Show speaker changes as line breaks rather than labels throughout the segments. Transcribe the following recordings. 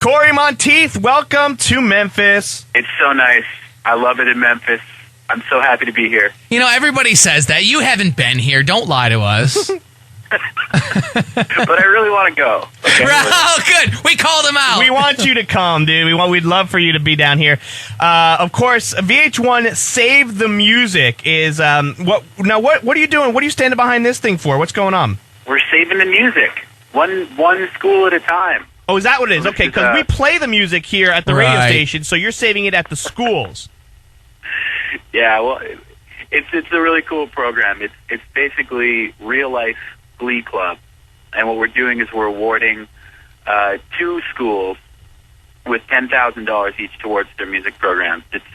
Cory Monteith, welcome to Memphis.
It's so nice. I love it in Memphis. I'm so happy to be here.
You know, everybody says that. You haven't been here. Don't lie to us.
But I really want to go. Okay?
Oh, good. We called him out.
We want you to come, dude. We'd love for you to be down here. Of course, VH1 Save the Music is what are you doing? What are you standing behind this thing for? What's going on?
We're saving the music, one school at a time.
Oh, is that what it is? Okay, because we play the music here at the radio station, so you're saving it at the schools.
Yeah, well, it's a really cool program. It's basically real life Glee Club, and what we're doing is we're awarding 2 schools with $10,000 each towards their music programs. It's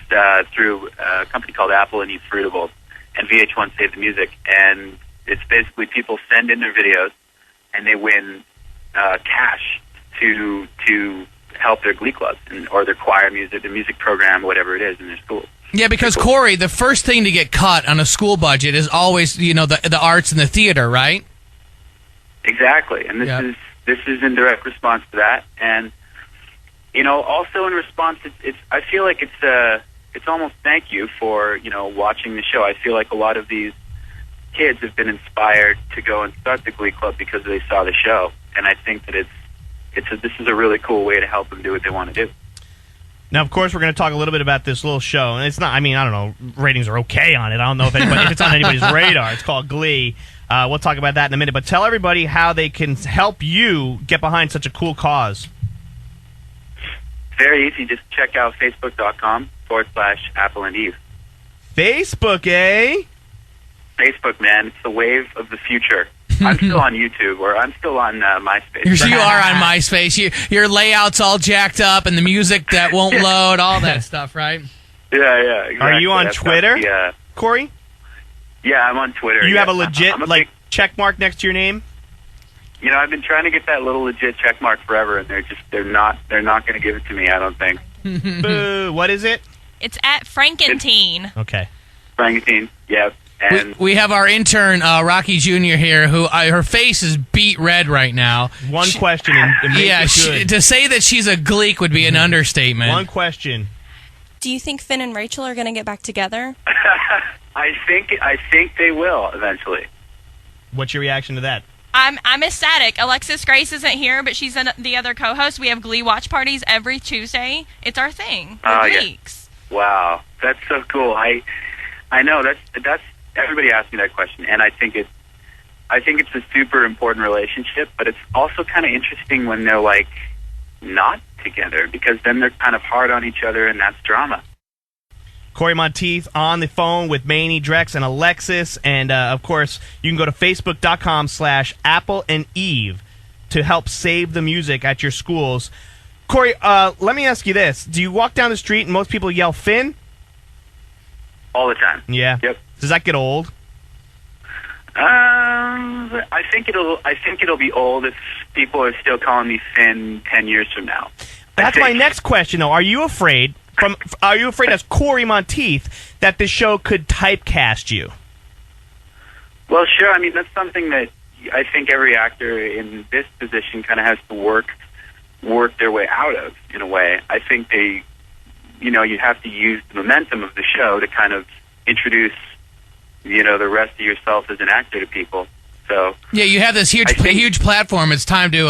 through a company called Apple and Eve Fruitables and VH1 Save the Music, and it's basically people send in their videos and they win cash to help their Glee clubs or their choir music, their music program, whatever it is in their school.
Yeah, because Cory, the first thing to get cut on a school budget is always, the arts and the theater, right?
Exactly, and this is in direct response to that, and also in response, I feel like it's almost thank you for watching the show. I feel like a lot of these kids have been inspired to go and start the Glee Club because they saw the show, and I think that this is a really cool way to help them do what they want to do.
Now, of course, we're going to talk a little bit about this little show, and it's not. I mean, I don't know. Ratings are okay on it. I don't know if it's on anybody's radar. It's called Glee. We'll talk about that in a minute. But tell everybody how they can help you get behind such a cool cause.
Very easy. Just check out Facebook.com/Apple and Eve.
Facebook, eh?
Facebook, man. It's the wave of the future. I'm still on YouTube, or I'm still on MySpace.
You are on MySpace. Your layout's all jacked up, and the music that won't load, all that stuff, right?
Yeah, exactly.
Are you on Twitter, Cory?
Yeah, I'm on Twitter.
You have a legit check mark next to your name?
I've been trying to get that little legit check mark forever, and they're not going to give it to me, I don't think.
Boo. What is it?
It's at Frankentine.
Okay.
Frankentine, yeah. And
we have our intern, Rocky Jr. here, who her face is beet red right now.
One question, and
to say that she's a gleek would be an understatement.
One question.
Do you think Finn and Rachel are going to get back together?
I think they will eventually.
What's your reaction to that?
I'm ecstatic. Alexis Grace isn't here, but she's the other co-host. We have Glee watch parties every Tuesday. It's our thing. We're geeks.
Yeah. Wow, that's so cool. I know that's everybody asks me that question, and I think it's a super important relationship, but it's also kind of interesting when they're not together, because then they're kind of hard on each other, and that's drama.
Cory Monteith on the phone with Maney Drex and Alexis, and of course you can go to Facebook.com/Apple and Eve to help save the music at your schools. Cory, let me ask you this: do you walk down the street and most people yell Finn?
All the time.
Yeah.
Yep.
Does that get old?
I think it'll be old if people are still calling me Finn 10 years from now.
That's my next question, though. Are you afraid as Cory Monteith that this show could typecast you?
Well, sure. I mean, that's something that I think every actor in this position kind of has to work their way out of, in a way. I think you have to use the momentum of the show to kind of introduce, the rest of yourself as an actor to people. So
yeah, you have this huge platform. It's time to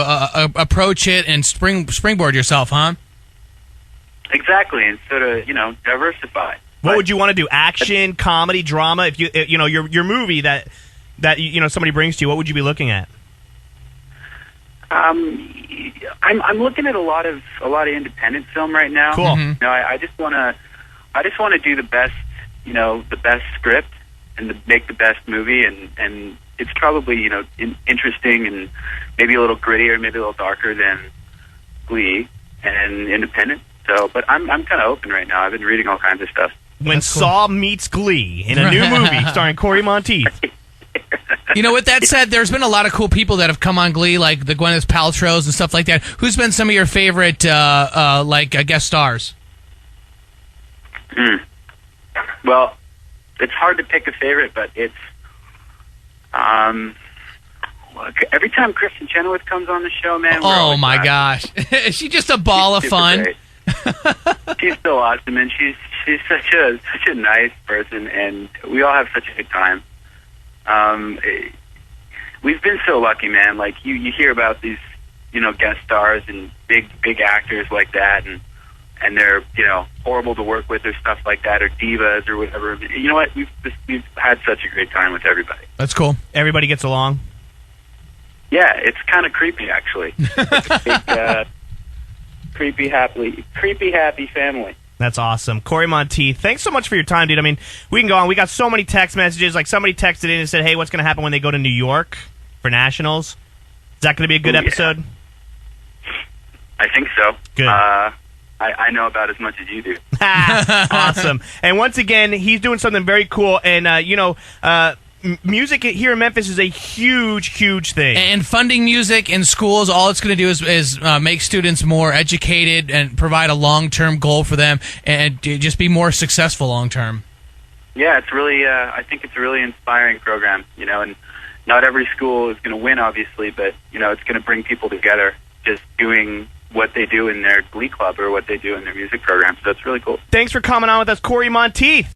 approach it and springboard yourself, huh?
Exactly, and sort of diversify.
What would you want to do? Action, comedy, drama? If your movie that somebody brings to you, what would you be looking at?
I'm looking at a lot of independent film right now.
Cool.
Mm-hmm.
I just want to do the best, the best script and make the best movie, and it's probably interesting and maybe a little grittier, maybe a little darker than Glee and independent. So, but I'm kind of open right now. I've been reading all kinds of stuff.
When Saw meets Glee in a new movie starring Cory Monteith.
With that said, there's been a lot of cool people that have come on Glee, like the Gwyneth Paltrows and stuff like that. Who's been some of your favorite, guest stars?
Well, it's hard to pick a favorite, but it's Look, every time Kristen Chenoweth comes on the show, man.
Oh my gosh, is she just a ball of fun?
She's so awesome, and she's such a nice person, and we all have such a good time. We've been so lucky, man. Like you hear about these, guest stars and big actors like that, and they're horrible to work with or stuff like that, or divas or whatever. You know what? We've had such a great time with everybody.
That's cool.
Everybody gets along.
Yeah, it's kind of creepy, actually. It's a big, creepy, happy family.
That's awesome. Cory Monteith, thanks so much for your time, dude. I mean, we can go on. We got so many text messages. Like, somebody texted in and said, hey, what's going to happen when they go to New York for Nationals? Is that going to be a good episode?
Yeah. I think so.
Good.
I know about as much as you do.
Awesome. And once again, he's doing something very cool. And, music here in Memphis is a huge thing.
And funding music in schools, all it's going to do is make students more educated and provide a long-term goal for them and just be more successful long-term.
Yeah, it's really, I think it's a really inspiring program, and not every school is going to win, obviously, but, it's going to bring people together just doing what they do in their glee club or what they do in their music program. So it's really cool.
Thanks for coming on with us, Cory Monteith.